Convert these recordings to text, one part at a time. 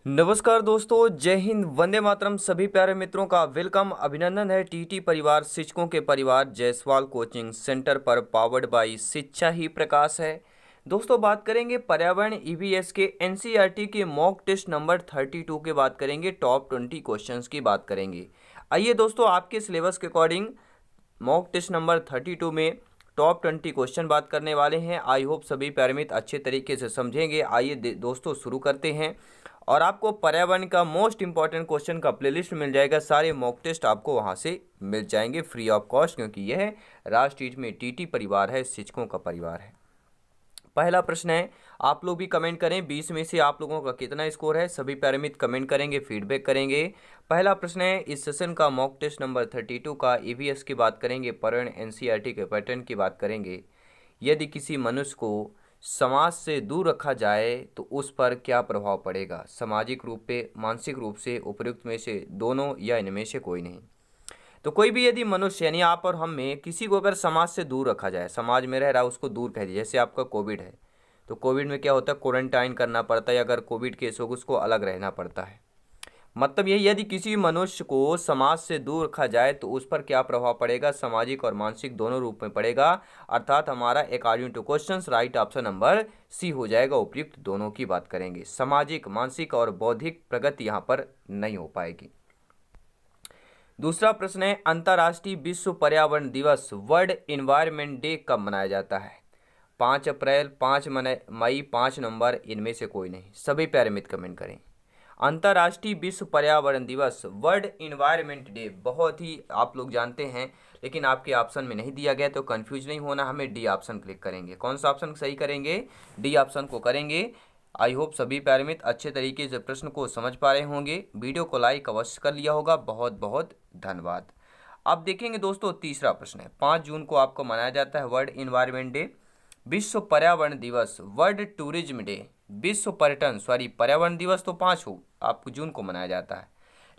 नमस्कार दोस्तों, जय हिंद, वंदे मातरम। सभी प्यारे मित्रों का वेलकम, अभिनंदन है। टीटी परिवार, शिक्षकों के परिवार जायसवाल कोचिंग सेंटर पर, पावर्ड बाई शिक्षा ही प्रकाश है। दोस्तों, बात करेंगे पर्यावरण ईवीएस के एनसीईआरटी के मॉक टेस्ट नंबर 32 की बात करेंगे। टॉप 20 क्वेश्चंस की बात करेंगे। आइए दोस्तों, आपके सिलेबस के अकॉर्डिंग मॉक टेस्ट नंबर 32 में टॉप 20 क्वेश्चन बात करने वाले हैं। आई होप सभी प्यारे मित्र अच्छे तरीके से समझेंगे। आइए दोस्तों शुरू करते हैं। और आपको पर्यावरण का मोस्ट इंपॉर्टेंट क्वेश्चन का प्लेलिस्ट मिल जाएगा। सारे मॉक टेस्ट आपको वहां से मिल जाएंगे फ्री ऑफ कॉस्ट, क्योंकि यह राष्ट्र में टीटी परिवार है, शिक्षकों का परिवार है। पहला प्रश्न है, आप लोग भी कमेंट करें 20 में से आप लोगों का कितना स्कोर है। सभी पैरामित्र कमेंट करेंगे, फीडबैक करेंगे। पहला प्रश्न है, इस सेशन का मॉक टेस्ट नंबर 32 का ईवीएस की बात करेंगे, पर्यावरण एनसीईआरटी के पैटर्न की बात करेंगे। यदि किसी मनुष्य को समाज से दूर रखा जाए तो उस पर क्या प्रभाव पड़ेगा? सामाजिक रूप पे, मानसिक रूप से, उपयुक्त में से दोनों या इनमें से कोई नहीं। तो कोई भी यदि मनुष्य यानी आप और हम में किसी को अगर समाज से दूर रखा जाए, समाज में रह रहा है उसको दूर कह दिया, जैसे आपका कोविड है तो कोविड में क्या होता है, क्वारंटाइन करना पड़ता है। अगर कोविड केस हो उसको अलग रहना पड़ता है। मतलब यही, यदि किसी मनुष्य को समाज से दूर रखा जाए तो उस पर क्या प्रभाव पड़ेगा? सामाजिक और मानसिक दोनों रूप में पड़ेगा। अर्थात हमारा according to questions right option number C हो जाएगा। उपयुक्त दोनों की बात करेंगे। सामाजिक, मानसिक और बौद्धिक प्रगति यहाँ पर नहीं हो पाएगी। दूसरा प्रश्न है, अंतर्राष्ट्रीय विश्व पर्यावरण दिवस वर्ल्ड एनवायरनमेंट डे कब मनाया जाता है? 5 अप्रैल, 5 मई, 5 नवंबर, इनमें से कोई नहीं। सभी प्यारे मित्र कमेंट करें। अंतर्राष्ट्रीय विश्व पर्यावरण दिवस वर्ल्ड एनवायरनमेंट डे बहुत ही आप लोग जानते हैं, लेकिन आपके ऑप्शन में नहीं दिया गया, तो कंफ्यूज नहीं होना। हमें डी ऑप्शन क्लिक करेंगे। कौन सा ऑप्शन सही करेंगे? डी ऑप्शन को करेंगे। आई होप सभी प्यारे मित्र अच्छे तरीके से प्रश्न को समझ पा रहे होंगे। वीडियो को लाइक अवश्य कर लिया होगा। बहुत बहुत धन्यवाद। अब देखेंगे दोस्तों, तीसरा प्रश्न है, 5 जून को आपको मनाया जाता है वर्ल्ड एनवायरनमेंट डे। विश्व पर्यावरण दिवस, वर्ल्ड टूरिज्म डे, विश्व पर्यटन पर्यावरण दिवस तो 5 हो आपको जून को मनाया जाता है,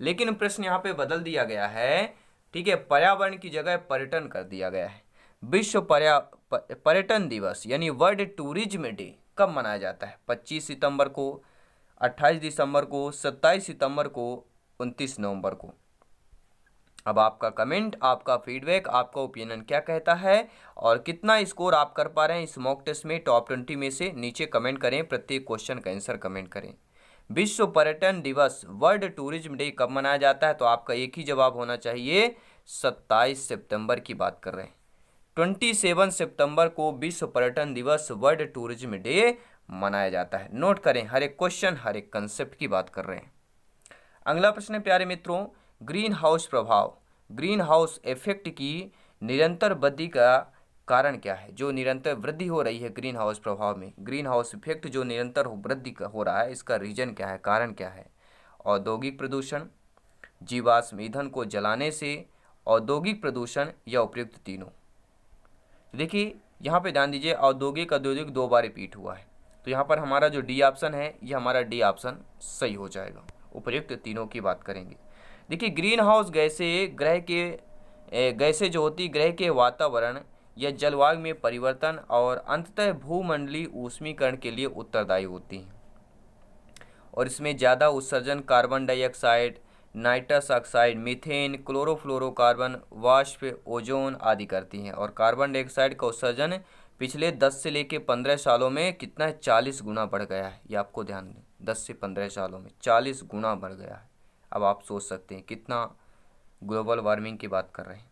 लेकिन प्रश्न यहाँ पे बदल दिया गया है। ठीक है, पर्यावरण की जगह पर्यटन कर दिया गया है। विश्व पर्यटन दिवस यानी वर्ल्ड टूरिज्म डे कब मनाया जाता है? 25 सितंबर को, 28 दिसंबर को, 27 सितंबर को, 29 नवंबर को। अब आपका कमेंट, आपका फीडबैक, आपका ओपिनियन क्या कहता है और कितना स्कोर आप कर पा रहे हैं इस मॉक टेस्ट में टॉप 20 में से? नीचे कमेंट करें, प्रत्येक क्वेश्चन का आंसर कमेंट करें। विश्व पर्यटन दिवस वर्ल्ड टूरिज्म डे कब मनाया जाता है? तो आपका एक ही जवाब होना चाहिए, 27 सितंबर की बात कर रहे हैं। 27 सितंबर को विश्व पर्यटन दिवस वर्ल्ड टूरिज्म डे मनाया जाता है। नोट करें, हर एक क्वेश्चन, हर एक कंसेप्ट की बात कर रहे हैं। अगला प्रश्न है प्यारे मित्रों, ग्रीन हाउस प्रभाव, ग्रीन हाउस इफेक्ट की निरंतर वृद्धि का कारण क्या है? जो निरंतर वृद्धि हो रही है ग्रीन हाउस प्रभाव में, ग्रीन हाउस इफेक्ट जो निरंतर वृद्धि हो रहा है, इसका रीजन क्या है, कारण क्या है? औद्योगिक प्रदूषण, जीवाश्म ईंधन को जलाने से, औद्योगिक प्रदूषण या उपयुक्त तीनों। देखिए यहाँ पे ध्यान दीजिए, औद्योगिक 2 बार रिपीट हुआ है, तो यहाँ पर हमारा जो डी ऑप्शन है, ये हमारा डी ऑप्शन सही हो जाएगा। उपयुक्त तीनों की बात करेंगे। देखिए, ग्रीन हाउस गैसें जो होती ग्रह के वातावरण या जलवायु में परिवर्तन और अंततः भूमंडलीय ऊष्मीकरण के लिए उत्तरदायी होती हैं, और इसमें ज़्यादा उत्सर्जन carbon dioxide, nitrous oxide, methane, chlorofluorocarbon, वाष्प, ओजोन आदि करती हैं। और कार्बन डाइऑक्साइड का उत्सर्जन पिछले 10 से लेकर 15 सालों में कितना है, 40 गुना बढ़ गया है। ये आपको ध्यान दें, 10 से 15 सालों में 40 गुना बढ़ गया है। अब आप सोच सकते हैं कितना ग्लोबल वार्मिंग की बात कर रहे हैं।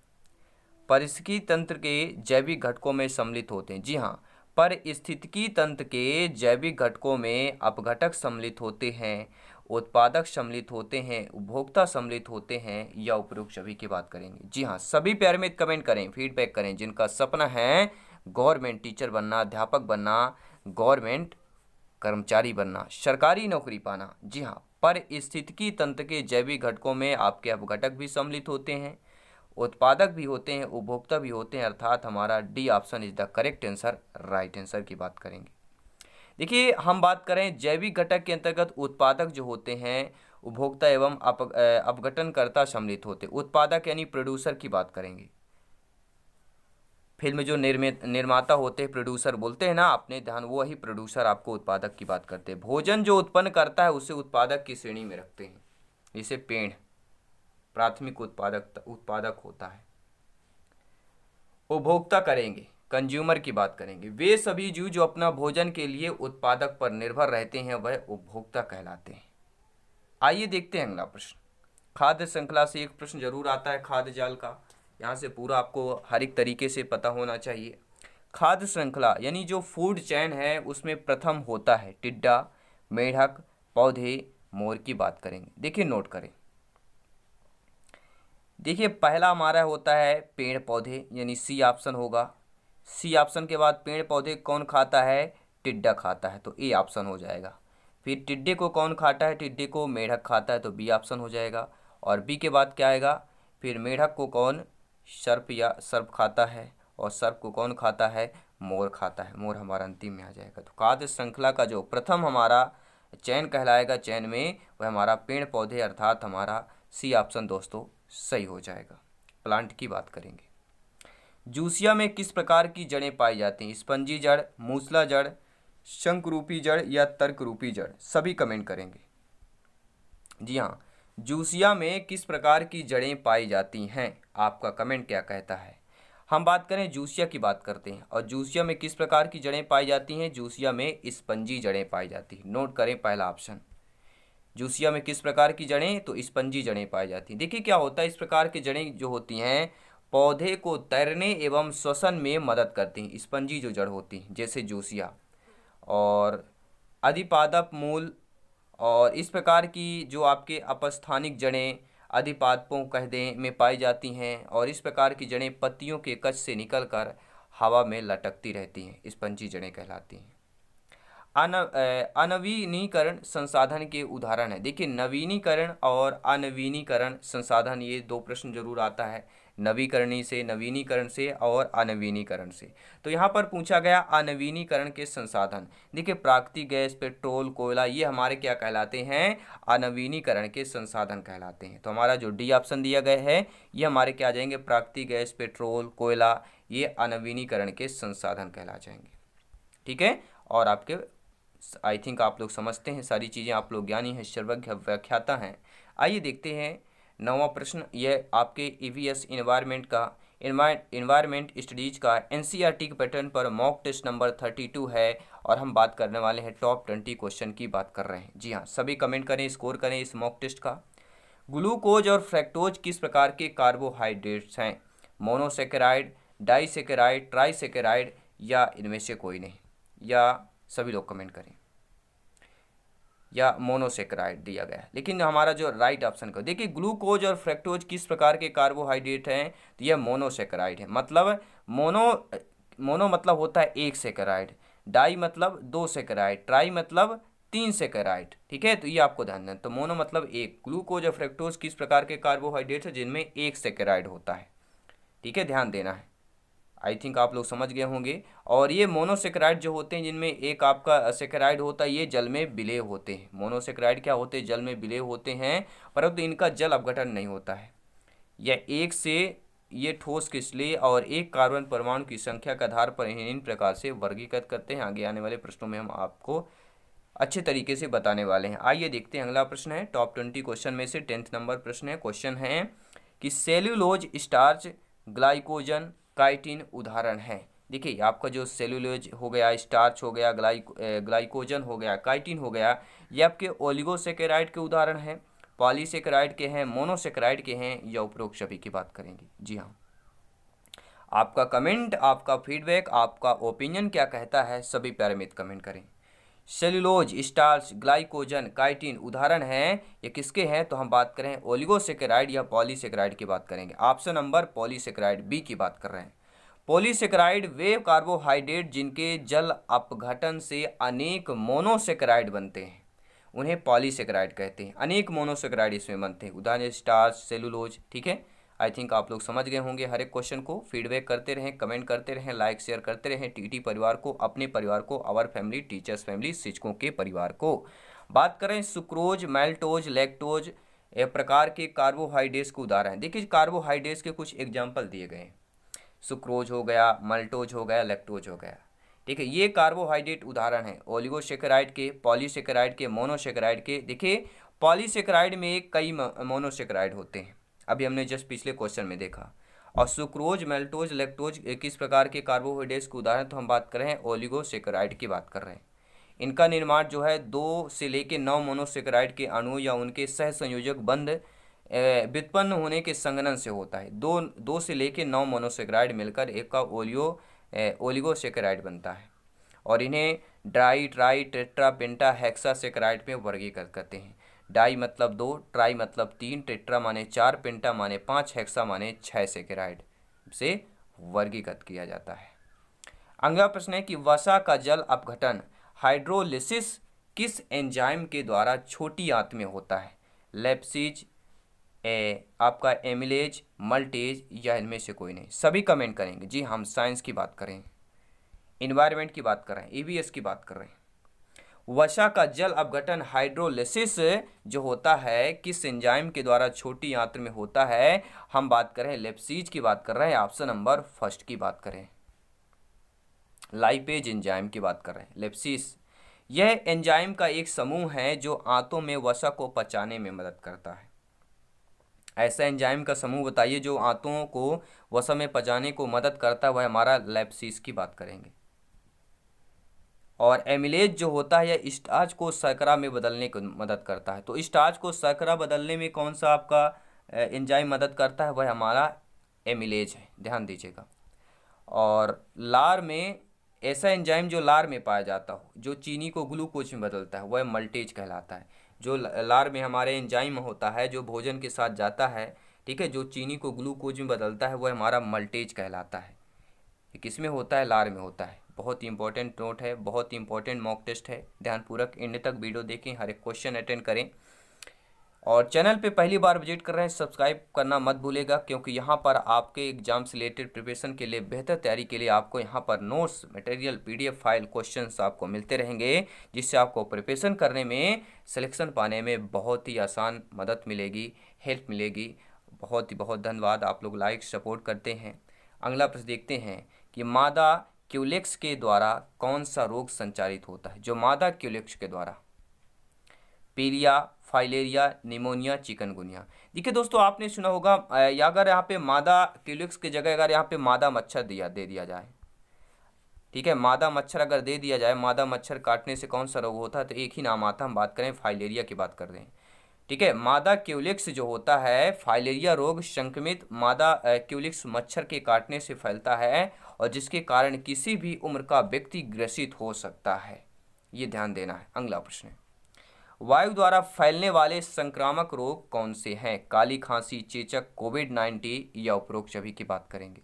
पारिस्थितिकी तंत्र के जैविक घटकों में सम्मिलित होते हैं। जी हाँ, पारिस्थितिकी तंत्र के जैविक घटकों में अपघटक सम्मिलित होते हैं, उत्पादक सम्मिलित होते हैं, उपभोक्ता सम्मिलित होते हैं या उपयुक्त सभी की बात करेंगे। जी हाँ, सभी प्यारे मित्र कमेंट करें, फीडबैक करें। जिनका सपना है गवर्नमेंट टीचर बनना, अध्यापक बनना, गवर्नमेंट कर्मचारी बनना, सरकारी नौकरी पाना, जी हाँ, पारिस्थितिकी तंत्र के जैविक घटकों में आपके अपघटक भी सम्मिलित होते हैं, उत्पादक भी होते हैं, उपभोक्ता भी होते हैं। अर्थात हमारा D option is the correct answer, right answer की बात करेंगे। देखिए, हम बात करें जैविक घटक के अंतर्गत उत्पादक जो होते हैं, उपभोक्ता एवं अपघटनकर्ता सम्मिलित होते हैं। उत्पादक यानी प्रोड्यूसर की बात करेंगे। फिल्म जो निर्माता होते हैं, प्रोड्यूसर बोलते हैं ना, आपने ध्यान, वो ही प्रोड्यूसर आपको उत्पादक की बात करते हैं। भोजन जो उत्पन्न करता है उसे उत्पादक की श्रेणी में रखते हैं। जैसे पेड़ प्राथमिक उत्पादक होता है। उपभोक्ता करेंगे, कंज्यूमर की बात करेंगे, वे सभी जीव जो अपना भोजन के लिए उत्पादक पर निर्भर रहते हैं वह उपभोक्ता कहलाते हैं। आइए देखते हैं अगला प्रश्न। खाद्य श्रृंखला से एक प्रश्न जरूर आता है, खाद्य जाल का। यहाँ से पूरा आपको हर एक तरीके से पता होना चाहिए। खाद्य श्रृंखला यानी जो फूड चैन है उसमें प्रथम होता है टिड्डा, मेढक, पौधे, मोर की बात करेंगे। देखिए नोट करें, देखिए पहला हमारा होता है पेड़ पौधे, यानी सी ऑप्शन होगा। सी ऑप्शन के बाद पेड़ पौधे कौन खाता है? टिड्डा खाता है, तो ए ऑप्शन हो जाएगा। फिर टिड्डे को कौन खाता है? टिड्डे को मेढक खाता है, तो बी ऑप्शन हो जाएगा। और बी के बाद क्या आएगा? फिर मेढक को कौन? सर्प या सर्प खाता है, और सर्प को कौन खाता है? मोर खाता है। मोर हमारा अंतिम में आ जाएगा। तो खाद्य श्रृंखला का जो प्रथम हमारा चैन कहलाएगा, चैन में, वह हमारा पेड़ पौधे, अर्थात हमारा सी ऑप्शन दोस्तों सही हो जाएगा। प्लांट की बात करेंगे। जूसिया में किस प्रकार की जड़ें पाई जाती हैं? स्पंजी जड़, मूसला जड़, शंख रूपी जड़ या तर्क रूपी जड़? सभी कमेंट करेंगे। जी हाँ, जूसिया में किस प्रकार की जड़ें पाई जाती हैं? आपका कमेंट क्या कहता है? हम बात करें जूसिया की बात करते हैं, और जूसिया में किस प्रकार की जड़ें पाई जाती हैं? जूसिया में स्पंजी जड़ें पाई जाती हैं। नोट करें पहला ऑप्शन। जूसिया में किस प्रकार की जड़ें? तो स्पंजी जड़ें पाई जाती हैं। देखिए क्या होता है, इस प्रकार की जड़ें जो होती हैं पौधे को तैरने एवं श्वसन में मदद करती हैं। स्पंजी जो जड़ होती हैं जैसे जूसिया और अधिपादप मूल, और इस प्रकार की जो आपके अपस्थानिक जड़ें अधिपादपों कह दें में पाई जाती हैं, और इस प्रकार की जड़ें पत्तियों के कच से निकलकर हवा में लटकती रहती हैं, स्पंजी जड़ें कहलाती हैं। अनवीनीकरण संसाधन के उदाहरण है। देखिए नवीनीकरण और अनवीनीकरण संसाधन, ये दो प्रश्न जरूर आता है, नवीकरणी से, नवीनीकरण से और अनवीनीकरण से। तो यहाँ पर पूछा गया अनवीनीकरण के संसाधन। देखिए प्राकृतिक गैस, पेट्रोल, कोयला, ये हमारे क्या कहलाते हैं? अनवीनीकरण के संसाधन कहलाते हैं। तो हमारा जो डी ऑप्शन दिया गया है ये हमारे क्या आ जाएंगे? प्राकृतिक गैस, पेट्रोल, कोयला, ये अनवीनीकरण के संसाधन कहला जाएंगे। ठीक है, और आपके आई थिंक आप लोग समझते हैं सारी चीज़ें, आप लोग ज्ञानी हैं, सर्वज्ञ व्याख्याता हैं। आइए देखते हैं 9वां प्रश्न। यह आपके ईवीएस इन्वायरमेंट का, इन्वायरमेंट स्टडीज का एनसीईआरटी के पैटर्न पर मॉक टेस्ट नंबर 32 है, और हम बात करने वाले हैं टॉप 20 क्वेश्चन की बात कर रहे हैं। जी हाँ, सभी कमेंट करें, स्कोर करें इस मॉक टेस्ट का। ग्लूकोज और फ्रैक्टोज किस प्रकार के कार्बोहाइड्रेट्स हैं? मोनोसेकेराइड, डाइसेकेराइड, ट्राइसेकेराइड, या इनमें से कोई नहीं? या सभी लोग कमेंट करें। या मोनोसेकेराइड दिया गया है, लेकिन हमारा जो राइट ऑप्शन का, देखिए ग्लूकोज और फ्रैक्टोज किस प्रकार के कार्बोहाइड्रेट हैं? तो यह मोनोसेकेराइड है। मतलब मोनो मतलब होता है एक सेकेराइड, डाई मतलब 2 सेकेराइड, ट्राई मतलब 3 सेकेराइड। ठीक है, तो ये आपको ध्यान देना। तो मोनो मतलब एक। ग्लूकोज और फ्रैक्टोज किस प्रकार के कार्बोहाइड्रेट है? जिनमें एक सेकेराइड होता है। ठीक है, ध्यान देना है। आई थिंक आप लोग समझ गए होंगे। और ये मोनोसेकेराइड जो होते हैं, जिनमें एक आपका सेकेराइड होता है, ये जल में विलेय होते हैं। मोनोसेकेराइड क्या होते हैं? जल में विलेय होते हैं, परंतु इनका जल अपघटन नहीं होता है। यह एक से ये ठोस क्रिस्टलीय और एक कार्बन परमाणु की संख्या के आधार पर इन प्रकार से वर्गीकृत करते हैं। आगे आने वाले प्रश्नों में हम आपको अच्छे तरीके से बताने वाले हैं। आइए देखते हैं अगला प्रश्न है टॉप 20 क्वेश्चन में से 10th नंबर प्रश्न है। क्वेश्चन है कि सेल्यूलोज, स्टार्च, ग्लाइकोजन, काइटिन उदाहरण है। देखिए आपका जो सेल्यूलोज हो गया, स्टार्च हो गया, ग्लाइकोजन हो गया, काइटिन हो गया, ये आपके ओलिगोसेकेराइड के उदाहरण हैं, पॉलीसेकेराइड के हैं, मोनोसेकेराइड के हैं, या उपरोक्त सभी की बात करेंगे। जी हाँ, आपका कमेंट, आपका फीडबैक, आपका ओपिनियन क्या कहता है? सभी प्यारे मित्र कमेंट करें। सेल्यूलोज, स्टार्च, ग्लाइकोजन, काइटिन उदाहरण हैं, ये किसके हैं? तो हम बात करें ओलिगोसेकेराइड या पॉलीसेकेराइड की बात करेंगे। ऑप्शन नंबर पॉलीसेकेराइड बी की बात कर रहे हैं। पॉलीसेकेराइड वे कार्बोहाइड्रेट जिनके जल अपघटन से अनेक मोनोसेकेराइड बनते हैं, उन्हें पॉलीसेकेराइड कहते हैं। अनेक मोनोसेकेराइड इसमें बनते हैं, उदाहरण स्टार्च, सेल्यूलोज। ठीक है, आई थिंक आप लोग समझ गए होंगे हर एक क्वेश्चन को। फीडबैक करते रहें, कमेंट करते रहें, लाइक शेयर करते रहें। टीटी परिवार को, अपने परिवार को, आवर फैमिली, टीचर्स फैमिली, शिक्षकों के परिवार को। बात करें सुक्रोज, मैल्टोज, लैक्टोज प्रकार के कार्बोहाइड्रेट्स के उदाहरण। देखिए कार्बोहाइड्रेट्स के कुछ एग्जाम्पल दिए गए हैं। सुक्रोज हो गया, मल्टोज हो गया, लैक्टोज हो गया। ठीक है, ये कार्बोहाइड्रेट उदाहरण है ओलिगोसेकेराइड के, पॉलीसेकेराइड के, मोनोसेकेराइड के। देखिए पॉलीसेकेराइड में कई मोनोसेकेराइड होते हैं, अभी हमने जस्ट पिछले क्वेश्चन में देखा। और सुक्रोज, मेल्टोज, लैक्टोज किस प्रकार के कार्बोहाइड्रेट्स के उदाहरण, तो हम बात कर रहे हैं ओलिगोसेकेराइड की बात कर रहे हैं। इनका निर्माण जो है 2 से लेकर 9 मोनोसेकेराइड के अणु या उनके सहसंयोजक बंध व्युत्पन्न होने के संघनन से होता है। 2 से लेकर 9 मोनोसेकेराइड मिलकर एक का ओलिगोसेकेराइड बनता है। और इन्हें डाई, ट्राई, टेट्रा, पेंटा, हेक्सा सेकेराइड में वर्गीकृत करते हैं। डाई मतलब 2, ट्राई मतलब 3, टेट्रा माने 4, पेंटा माने 5, हेक्सा माने 6 सेकेराइड से वर्गीकृत किया जाता है। अगला प्रश्न है कि वसा का जल अपघटन हाइड्रोलिसिस किस एंजाइम के द्वारा छोटी आंत में होता है? लेप्सिज, आपका एमिलेज, मल्टेज, या इनमें से कोई नहीं। सभी कमेंट करेंगे। जी हम साइंस की बात करें, इन्वायरमेंट की बात कर रहे हैं, ईवीएस की बात कर रहे हैं। वसा का जल अपघटन हाइड्रोलिसिस जो होता है किस एंजाइम के द्वारा छोटी आंत में होता है? हम बात कर रहे हैं लेप्सिज की बात कर रहे हैं, ऑप्शन नंबर फर्स्ट की बात करें, लाइपेज एंजाइम की बात कर रहे हैं, लेप्सिस। यह एंजाइम का एक समूह है जो आंतों में वसा को पचाने में मदद करता है। ऐसा एंजाइम का समूह बताइए जो आंतों को वसा में पचाने को मदद करता है, वह हमारा लेप्सिस की बात करेंगे। और एमिलेज जो होता है यह स्टार्च को शर्करा में बदलने को मदद करता है। तो स्टार्च को शर्करा बदलने में कौन सा आपका एंजाइम मदद करता है? वह हमारा एमिलेज है, ध्यान दीजिएगा। और लार में ऐसा एंजाइम जो लार में पाया जाता हो जो चीनी को ग्लूकोज में बदलता है, वह मल्टेज कहलाता है। जो लार में हमारे एंजाइम होता है जो भोजन के साथ जाता है, ठीक है, जो चीनी को ग्लूकोज में बदलता है, वह हमारा मल्टेज कहलाता है। ये किस में होता है? लार में होता है। बहुत ही इंपॉर्टेंट नोट है, बहुत ही इंपॉर्टेंट मॉक टेस्ट है, ध्यानपूर्वक एंड तक वीडियो देखें, हर एक क्वेश्चन अटेंड करें। और चैनल पे पहली बार विजिट कर रहे हैं, सब्सक्राइब करना मत भूलेगा, क्योंकि यहाँ पर आपके एग्जाम से रिलेटेड प्रिपरेशन के लिए, बेहतर तैयारी के लिए आपको यहाँ पर notes, material, PDF file, questions आपको मिलते रहेंगे, जिससे आपको प्रिपरेशन करने में, सिलेक्शन पाने में बहुत ही आसान मदद मिलेगी, हेल्प मिलेगी। बहुत ही बहुत धन्यवाद, आप लोग लाइक सपोर्ट करते हैं। अगला प्रश्न देखते हैं कि मादा क्यूलेक्स के द्वारा कौन सा रोग संचारित होता है? जो मादा क्यूलेक्स के द्वारा, पीलिया, फाइलेरिया, निमोनिया, चिकनगुनिया। देखिए दोस्तों, आपने सुना होगा अगर यहाँ पे मादा क्यूलेक्स की जगह अगर यहाँ पे मादा मच्छर दे दिया जाए, ठीक है, मादा मच्छर अगर दे दिया जाए, मादा मच्छर काटने से कौन सा रोग होता है? तो एक ही नाम आता है, हम बात करें फाइलेरिया की बात कर रहे हैं। ठीक है, मादा क्यूलेक्स जो होता है, फाइलेरिया रोग संक्रमित मादा क्यूलेक्स मच्छर के काटने से फैलता है और जिसके कारण किसी भी उम्र का व्यक्ति ग्रसित हो सकता है, ये ध्यान देना है। अगला प्रश्न है, वायु द्वारा फैलने वाले संक्रामक रोग कौन से हैं? काली खांसी, चेचक, कोविड-19 या उपरोक्त सभी की बात करेंगे।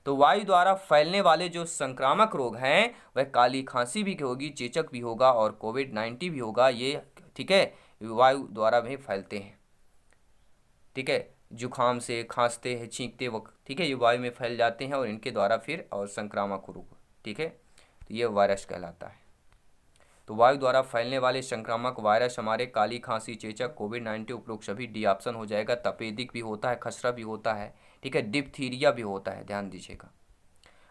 तो वायु द्वारा फैलने वाले जो संक्रामक रोग हैं वह काली खांसी भी होगी, चेचक भी होगा और कोविड-19 भी होगा। ये ठीक है, वायु द्वारा भी फैलते हैं। ठीक है, जुखाम से खांसते हैं, छींकते वक्त, ठीक है, ये वायु में फैल जाते हैं और इनके द्वारा फिर और संक्रामक रोग, ठीक है, तो ये वायरस कहलाता है। तो वायु द्वारा फैलने वाले संक्रामक वायरस हमारे काली खांसी, चेचक, कोविड-19 उपरोक्त सभी डी ऑप्शन हो जाएगा। तपेदिक भी होता है, खसरा भी होता है, ठीक है, डिप्थीरिया भी होता है, ध्यान दीजिएगा।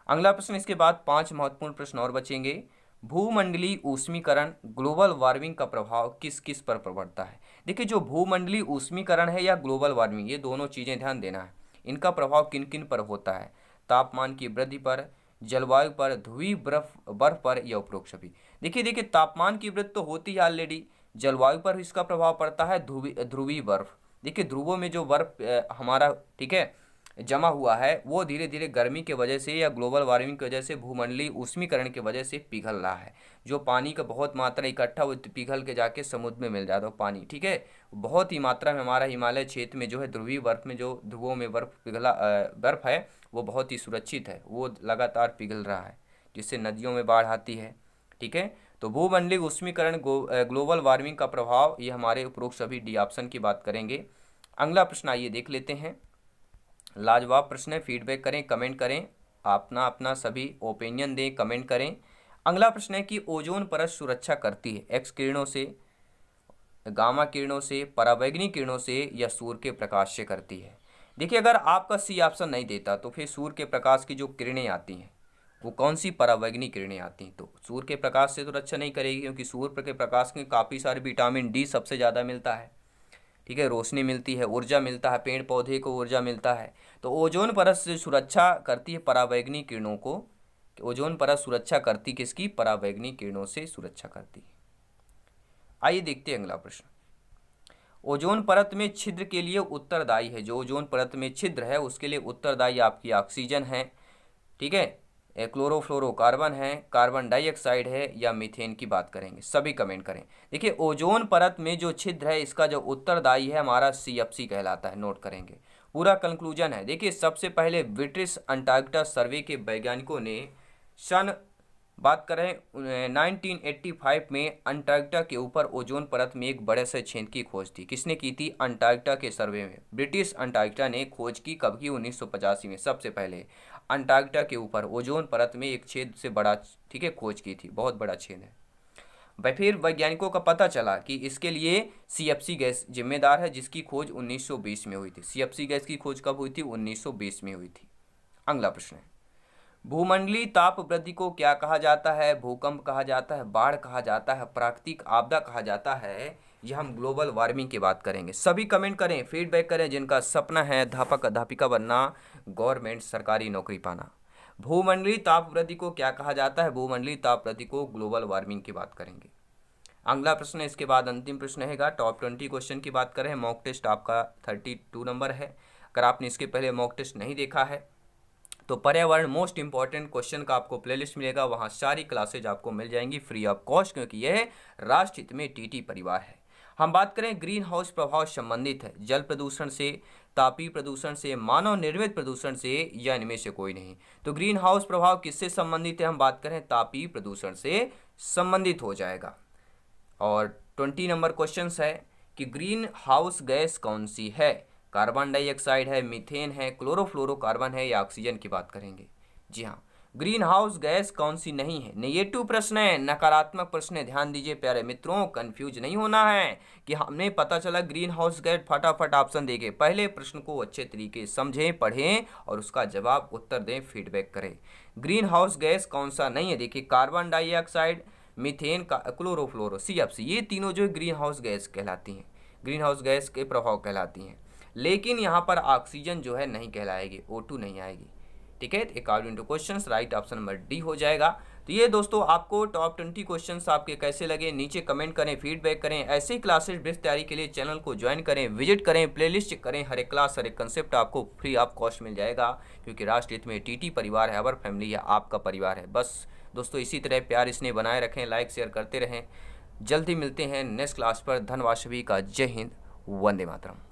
अगला प्रश्न, इसके बाद 5 महत्वपूर्ण प्रश्न और बचेंगे। भूमंडलीय ऊष्मीकरण, ग्लोबल वार्मिंग का प्रभाव किस किस पर पड़ता है? देखिए, जो भूमंडलीय ऊष्मीकरण है या ग्लोबल वार्मिंग, ये दोनों चीज़ें ध्यान देना है। इनका प्रभाव किन किन पर होता है? तापमान की वृद्धि पर, जलवायु पर, ध्रुवीय बर्फ पर या उपरोक्त सभी। देखिए तापमान की वृद्धि तो होती है ऑलरेडी, जलवायु पर इसका प्रभाव पड़ता है, ध्रुवीय बर्फ। देखिए ध्रुवों में जो बर्फ हमारा, ठीक है, जमा हुआ है, वो धीरे धीरे गर्मी के वजह से या ग्लोबल वार्मिंग की वजह से, भूमंडलीय ऊष्मीकरण की वजह से पिघल रहा है। जो पानी का बहुत मात्रा इकट्ठा वो पिघल के जाके समुद्र में मिल जाता है पानी, ठीक है। बहुत ही मात्रा में हमारा हिमालय क्षेत्र में जो है ध्रुवीय बर्फ में, जो ध्रुवों में बर्फ है वो बहुत ही सुरक्षित है, वो लगातार पिघल रहा है, जिससे नदियों में बाढ़ आती है, ठीक है। तो भूमंडलीय ऊष्मीकरण, ग्लोबल वार्मिंग का प्रभाव, ये हमारे उपरोक्त सभी डी ऑप्शन की बात करेंगे। अगला प्रश्न आइए देख लेते हैं, लाजवाब प्रश्न है, फीडबैक करें, कमेंट करें, अपना अपना सभी ओपिनियन दें, कमेंट करें। अगला प्रश्न है कि ओजोन परत सुरक्षा करती है एक्स किरणों से, गामा किरणों से, पराबैंगनी किरणों से या सूर्य के प्रकाश से करती है? देखिए अगर आपका सी ऑप्शन नहीं देता तो फिर सूर्य के प्रकाश की जो किरणें आती हैं वो कौन सी परावैंगनिक किरणें आती हैं, तो सूर्य के प्रकाश से तो रक्षा नहीं करेगी, क्योंकि सूर्य के प्रकाश में काफ़ी सारे विटामिन डी सबसे ज़्यादा मिलता है, ठीक है, रोशनी मिलती है, ऊर्जा मिलता है, पेड़ पौधे को ऊर्जा मिलता है। तो ओजोन परत से सुरक्षा करती है परावैंगनिक किरणों को, ओजोन परत सुरक्षा करती किसकी, परावैंगनिक किरणों से सुरक्षा करती है। आइए देखते हैं अगला प्रश्न। ओजोन परत में छिद्र के लिए उत्तरदायी है, जो ओजोन परत में छिद्र है उसके लिए उत्तरदायी आपकी ऑक्सीजन है, ठीक है, क्लोरोफ्लोरोकार्बन है, कार्बन डाइऑक्साइड है, या मीथेन की बात करेंगे, सभी कमेंट करें। देखिए ओजोन परत में जो छिद्र है इसका जो उत्तरदायी है हमारा CFC कहलाता है, नोट करेंगे। पूरा कंक्लूजन है, देखिए सबसे पहले ब्रिटिश अंटार्कटिका सर्वे के वैज्ञानिकों ने सन बात करें 1985 में अंटार्कटिका के ऊपर ओजोन परत में एक बड़े से छेद की खोज थी। किसने की थी, अंटार्कटिका के सर्वे में ब्रिटिश अंटार्कटिका ने खोज की, कब की, 1985 में सबसे पहले अंटार्कटिका के ऊपर ओजोन परत में एक छेद से बड़ा, ठीक है, खोज की थी, बहुत बड़ा छेद है भाई। फिर वैज्ञानिकों का पता चला कि इसके लिए CFC गैस जिम्मेदार है, जिसकी खोज 1920 में हुई थी। CFC गैस की खोज कब हुई थी, 1920 में हुई थी। अगला प्रश्न है, भूमंडलीय ताप वृद्धि को क्या कहा जाता है, भूकंप कहा जाता है, बाढ़ कहा जाता है, प्राकृतिक आपदा कहा जाता है, यह हम ग्लोबल वार्मिंग की बात करेंगे। सभी कमेंट करें, फीडबैक करें, जिनका सपना है अध्यापक अध्यापिका बनना, गवर्नमेंट सरकारी नौकरी पाना। भूमंडलीय ताप वृद्धि को क्या कहा जाता है, भूमंडलीय ताप वृद्धि को ग्लोबल वार्मिंग की बात करेंगे। अगला प्रश्न है, इसके बाद अंतिम प्रश्न रहेगा। टॉप 20 क्वेश्चन की बात करें, मॉक टेस्ट आपका 32 नंबर है। अगर आपने इसके पहले मॉक टेस्ट नहीं देखा है तो पर्यावरण मोस्ट इंपॉर्टेंट क्वेश्चन का आपको प्लेलिस्ट मिलेगा, वहाँ सारी क्लासेज आपको मिल जाएंगी फ्री ऑफ कॉस्ट, क्योंकि यह राष्ट्र हित में TT परिवार है। हम बात करें ग्रीन हाउस प्रभाव संबंधित है जल प्रदूषण से, तापीय प्रदूषण से, मानव निर्मित प्रदूषण से, या इनमें से कोई नहीं। तो ग्रीन हाउस प्रभाव किससे संबंधित है, हम बात करें तापीय प्रदूषण से संबंधित हो जाएगा। और 20 नंबर क्वेश्चन है कि ग्रीन हाउस गैस कौन सी है, कार्बन डाइऑक्साइड है, मीथेन है, क्लोरोफ्लोरोकार्बन है, या ऑक्सीजन की बात करेंगे। जी हाँ, ग्रीन हाउस गैस कौन सी नहीं है। नेगेटिव प्रश्न है, नकारात्मक प्रश्न है, ध्यान दीजिए प्यारे मित्रों, कंफ्यूज नहीं होना है कि हमने पता चला ग्रीन हाउस गैस, फटाफट ऑप्शन देके पहले प्रश्न को अच्छे तरीके समझें, पढ़ें और उसका जवाब उत्तर दें, फीडबैक करें। ग्रीन हाउस गैस कौन सा नहीं है, देखिए carbon dioxide, methane, chlorofluoro, CFC, ये तीनों जो ग्रीन हाउस गैस कहलाती हैं, ग्रीन हाउस गैस के प्रभाव कहलाती हैं। लेकिन यहाँ पर ऑक्सीजन जो है नहीं कहलाएगी, O2 नहीं आएगी, ठीक है। According to questions right option number D हो जाएगा। तो ये दोस्तों आपको टॉप 20 क्वेश्चंस आपके कैसे लगे नीचे कमेंट करें, फीडबैक करें। ऐसे ही क्लासेस बेस्ट तैयारी के लिए चैनल को ज्वाइन करें, विजिट करें, प्लेलिस्ट चेक करें, हर एक क्लास हर एक कंसेप्ट आपको फ्री ऑफ कॉस्ट मिल जाएगा, क्योंकि राष्ट्र हित में TT परिवार है, अवर फैमिली है, आपका परिवार है। बस दोस्तों इसी तरह प्यार इसने बनाए रखें, लाइक शेयर करते रहें। जल्दी मिलते हैं नेक्स्ट क्लास पर। धन्यवाद सभी का, जय हिंद, वंदे मातरम।